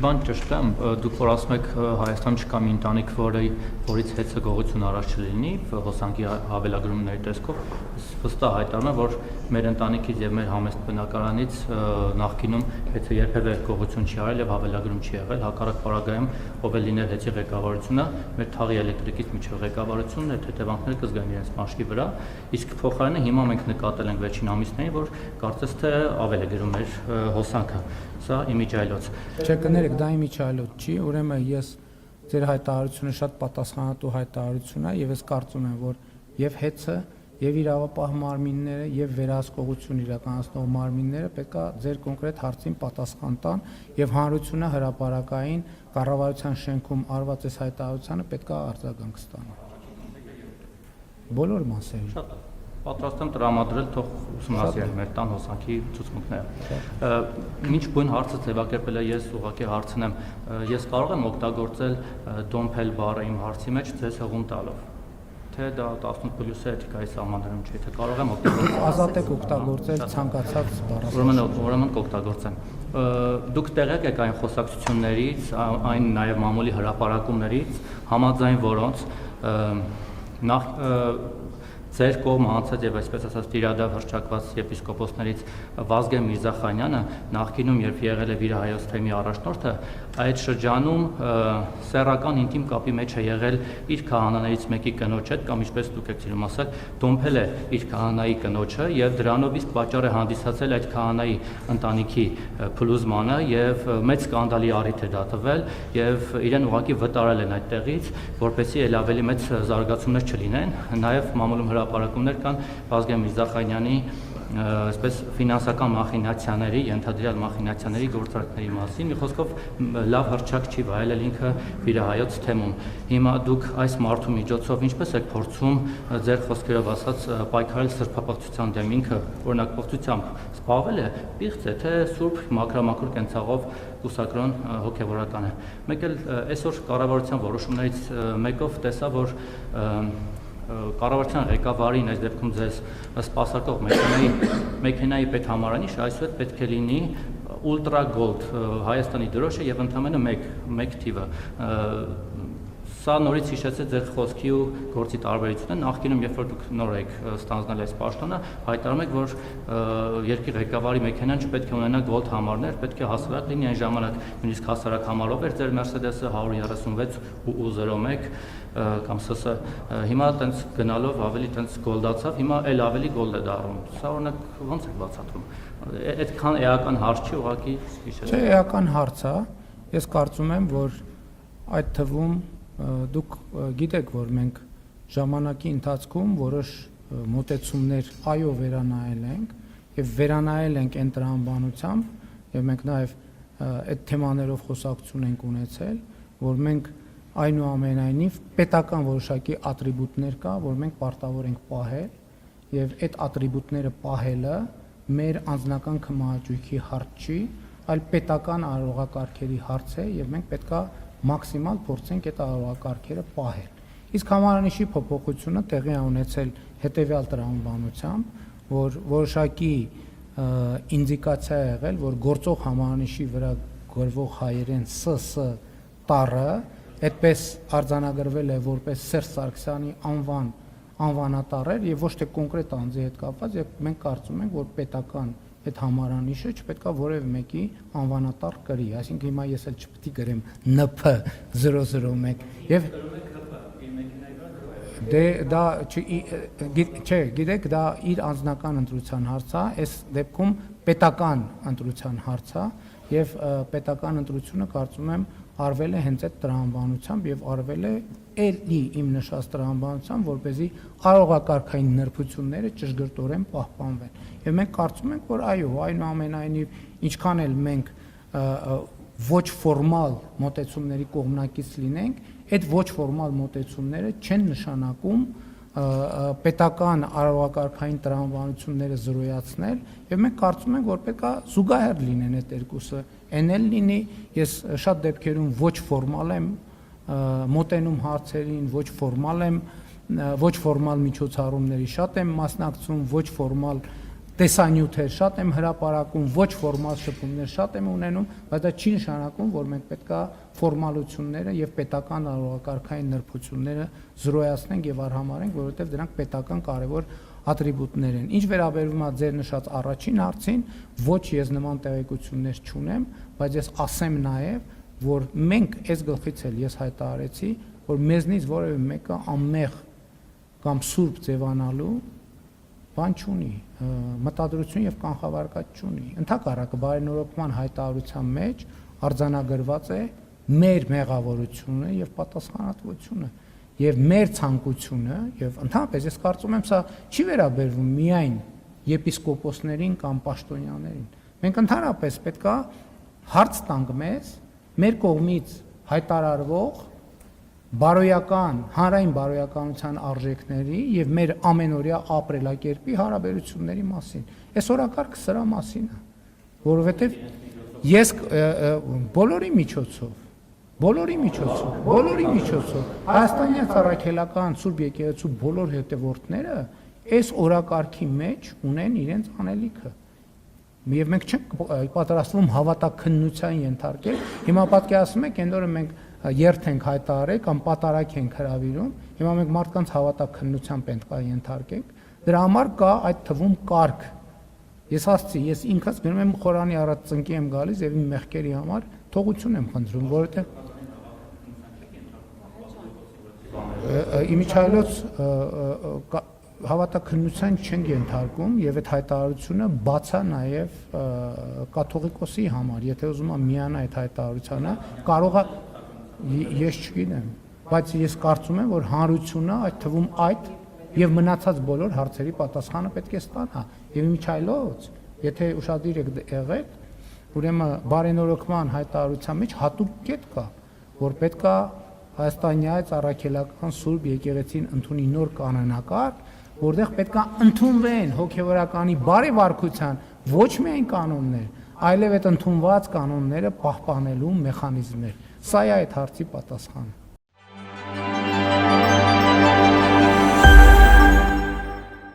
բան ճշտեմ, դուք որ ասում եք Հայաստանում չկա մի ընտանիք, որից հեծը գողություն առաջ չլինի, հոսանքի հավելագրումների տեսքով, վստահ հայտարարում եմ, որ մեր ընտանիքից եւ մեր համեստ բնակարանից նախկինում հեծը երբևէ գողություն չի արել եւ հավելագրում չի եղել, հակառակ պարագայում ով է լինել հեծի ղեկավարությունը, մեր թաղի էլեկտրիկից միջև ղեկավարությունն այդ հետևանքները կզգան իրենց մաշկի վրա, իսկ փոխարենը հիմա մենք նկատել ենք վերջին ամիսներին, որ կարծես թե ավել է գրում մեր հոսանքը, սա իմիջայլոց։ Չէ, կներեք, դա իմիջայլոց չի, ուրեմն ես ձեր հայտարարությունը շատ պատասխանատու հայտարարություն է եւ ես կարծում եմ, որ եւ հեծը եւ իրավապահ մարմինները եւ վերահսկողություն իրականացնող մարմինները պետքա ձեր կոնկրետ հարցին պատասխան տան եւ հանրությունը հրապարակային կառավարության շենքում արված այս հայտարարությանը պետքա արձագանք ստանա։ Բոլոր մասերին։ Շատ պատրաստ եմ տրամադրել թող ուսումնասիրեն մեր տան հոսանքի ցուցմունքները։ Ինչ բուն հարցը ձևակերպել է, ես ուղղակի հարցնեմ, ես կարող եմ օգտագործել դոմփել բառը իմ հարցի մեջ ձեզ հղում տալով, թե դա 18+ էթիկայի սահմաններում չէ, թե կարող եմ օգտագործել։ Ազատ եք օգտագործել ցանկացած բառ։ Ուրեմն կօգտագործեմ։ Դուք տեղյակ եք այն խոսակցություններից, այն նաև մամուլի հրապարակումներից, համաձայն որոնց նախ ձեր կողմը անցած եւ այսպես ասած տիրադավ հռչակված եպիսկոպոսներից Վազգեն Միրզախանյանը նախկինում երբ եղել է Վիրահայոց թեմի առաջնորդը, այդ շրջանում սեռական ինտիմ կապի մեջ է եղել իր քահանաներից մեկի կնոջ հետ կամ ինչպես դուք եք ցույց ասել, դոմփել է իր քահանայի կնոջը եւ դրանով իսկ պատճառ է հանդիսացել այդ քահանայի ընտանիքի փլուզմանը եւ մեծ սկանդալի առիթ է դա տվել եւ իրեն ուղղակի վտարել են այդտեղից, որպեսզի ել ավելի մեծ զարգացումներ չլինեն, նաեւ մամուլում հրապարակումներ կան Վազգեն Միրզախանյանի այսպես ֆինանսական մախինացիաների, ենթադրյալ մախինացիաների գործարքների մասին, մի խոսքով լավ հռչակ չի վայելել ինքը Վիրահայոց թեմում։ Հիմա դուք այս մարդու միջոցով ինչպես եք փորձում ձեր խոսքերով ասած պայքարել սրբապղծության դեմ, ինքը օրինակապղծությամբ զբաղվել է, պիղծ է, թե սուրբ մաքրամաքուր կենցաղով կուսակրոն հոգևորական է։ Մեկ էլ այսօր կառավարության որոշումներից մեկով տեսա, որ կառավարության ղեկավարին այս դեպքում ձեզ սպասարկող մեքենայի պետհամարանիշը այսուհետ պետք է լինի ուլտրա գոլդ Հայաստանի դրոշը եւ ընդամենը մեկ թիվը։ Սա նորից հիշեցեց ձեր խոսքի ու գործի տարբերությունը, նախկինում երբ որ դուք նոր եք ստանձնել այս պաշտոնը, հայտարարում եք, որ երկրի ղեկավարի մեքենան չպետք է ունենա գոլդ համարներ, պետք է հասարակ լինի, այն ժամանակ նույնիսկ հասարակ համարով էր ձեր Mercedes-ը 136 կամ ՍՍ, հիմա տենց գնալով ավելի տենց գոլդացավ, հիմա էլ ավելի գոլդ է դառնում։ Սա օրինակ ո՞նց է բացատրում։ Այդքան էական հարց չի, ուղղակի հիշեցեք։ Չէ, էական հարց է։ Ես կարծում եմ, որ այդ թվում դուք գիտեք, որ մենք ժամանակի ընթացքում որոշ մոտեցումներ այո վերանայել ենք եւ վերանայել ենք այն տրամաբանությամբ եւ մենք նաեւ այդ թեմաներով խոսակցություն ենք ունեցել, որ մենք այնուամենայնիվ պետական որոշակի ատրիբուտներ կա, որ մենք պարտավոր ենք պահել եւ այդ ատրիբուտները պահելը մեր անձնական քմահաճույքի հարց չի, այլ պետական արարողակարգերի հարց է եւ մենք պետքա մաքսիմալ փորձենք այդ արարողակարգերը պահել։ Իսկ համարանիշի փոփոխությունը տեղի է ունեցել հետեւյալ տրամաբանությամբ, որ որոշակի ինդիկացիա է եղել, որ գործող համարանիշի վրա գրվող հայերեն ՍՍ տառը այդպես արձանագրվել է որպես Սերժ Սարգսյանի անվանատառեր եւ ոչ թե կոնկրետ անձի հետ կապված, եւ մենք կարծում ենք, որ պետական այդ համարանիշը չպետքա որևէ մեկի անվանատառ կրի, այսինքն հիմա ես էլ չպետք է գրեմ NP001 եւ դե դա չէ, գիտեք, դա իր անձնական ընտրության հարց է, այս դեպքում պետական ընտրության հարց է եւ պետական ընտրությունը կարծում եմ արվել է հենց այդ տրամաբանությամբ եւ արվել է էլի իմ նշած տրամաբանությամբ, որպեսզի արարողակարգային նրբությունները ճշգրտորեն պահպանվեն։ Եվ մենք կարծում ենք, որ այո, այնուամենայնիվ ինչքան էլ մենք ոչ ֆորմալ մոտեցումների կողմնակից լինենք, այդ ոչ ֆորմալ մոտեցումները չեն նշանակում պետական արարողակարգային տրամաբանությունները զրոյացնել եւ մենք կարծում ենք, որ պետք է զուգահեռ լինեն այդ երկուսը, այն էլ լինի, ես շատ դեպքերում ոչ ֆորմալ եմ մոտենում հարցերին, ոչ ֆորմալ միջոցառումների շատ եմ մասնակցում, ոչ ֆորմալ տեսանյութեր շատ եմ հրապարակում, ոչ ֆորմալ շփումներ շատ եմ ունենում, բայց դա չի նշանակում, որ մենք պետք է ֆորմալությունները եւ պետական արարողակարգային նրբությունները զրոյացնենք եւ արհամարենք, որովհետեւ դրանք պետական կարեւոր ատրիբուտներ են։ Ինչ վերաբերում է ձեր նշած առաջին հարցին, ոչ ես նման տեղեկություններ չունեմ, բայց ես ասեմ նաեւ, որ մենք այս գլխից էլ ես հայտարարեցի, որ մեզնից որևէ մեկը անմեղ կամ սուրբ ձևանալու բան չունի, մտադրություն եւ կանխավարկած չունի։ Ընդհակառակը բարենորոգման հայտարարության մեջ արձանագրված է մեր մեղավորությունը եւ պատասխանատվությունը եւ մեր ցանկությունը եւ ընդհանրապես ես կարծում եմ սա չի վերաբերվում միայն եպիսկոպոսներին կամ պաշտոնյաներին։ Մենք ընդհանրապես պետքա հարց տանք մեզ մեր կողմից հայտարարվող բարոյական, հանրային բարոյականության արժեքների եւ մեր ամենօրյա ապրելակերպի հարաբերությունների մասին։ Այս օրակարգը սրա մասին է, որովհետեւ ես բոլորի միջոցով հայաստանյան ծառայքելական Սուրբ եկեղեցու բոլոր հետևորդները այս օրակարգի մեջ ունեն իրենց անելիքը։ Եվ մենք չենք պատրաստվում հավատաքննության ենթարկել։ Հիմա պատկերացնում եք, այն օրը մենք երթ ենք հայտարարել կամ պատարակ ենք հրավիրում, հիմա մենք մարդկանց հավատաքննության պետք է ենթարկենք։ Դրա համար կա այդ թվում կարգ։ Ես ասացի, ես ինքս գնում եմ Խորանի առաջ ծնկի եմ գալիս եւ իմ մեղքերի համար թողություն եմ խնդրում, որովհետեւ իմիջայլոց հավատաքննության չենք ենթարկում եւ այդ հայտարարությունը բաց է նաեւ կաթողիկոսի համար, եթե ուզում է միանա այդ հայտարարությանը, կարող է ես չգիտեմ, բայց ես կարծում եմ, որ հանրությունը այդ թվում այդ եւ մնացած բոլոր հարցերի պատասխանը պետք է ստանա եւ իմիջայլոց, եթե ուշադիր եք եղել, ուրեմն բարենորոգման հայտարարության մեջ հատուկ կետ կա, որ պետք է հայաստանյա ծառայքելական Սուրբ եկեղեցին ընդունի նոր կանոնակարգ, որտեղ պետք է ընդունվեն հոգևորականի բարեվարկության ոչ միայն կանոններ, այլև այդ ընդունված կանոնները պահպանելու մեխանիզմներ։ Սա է այդ հարցի պատասխանը։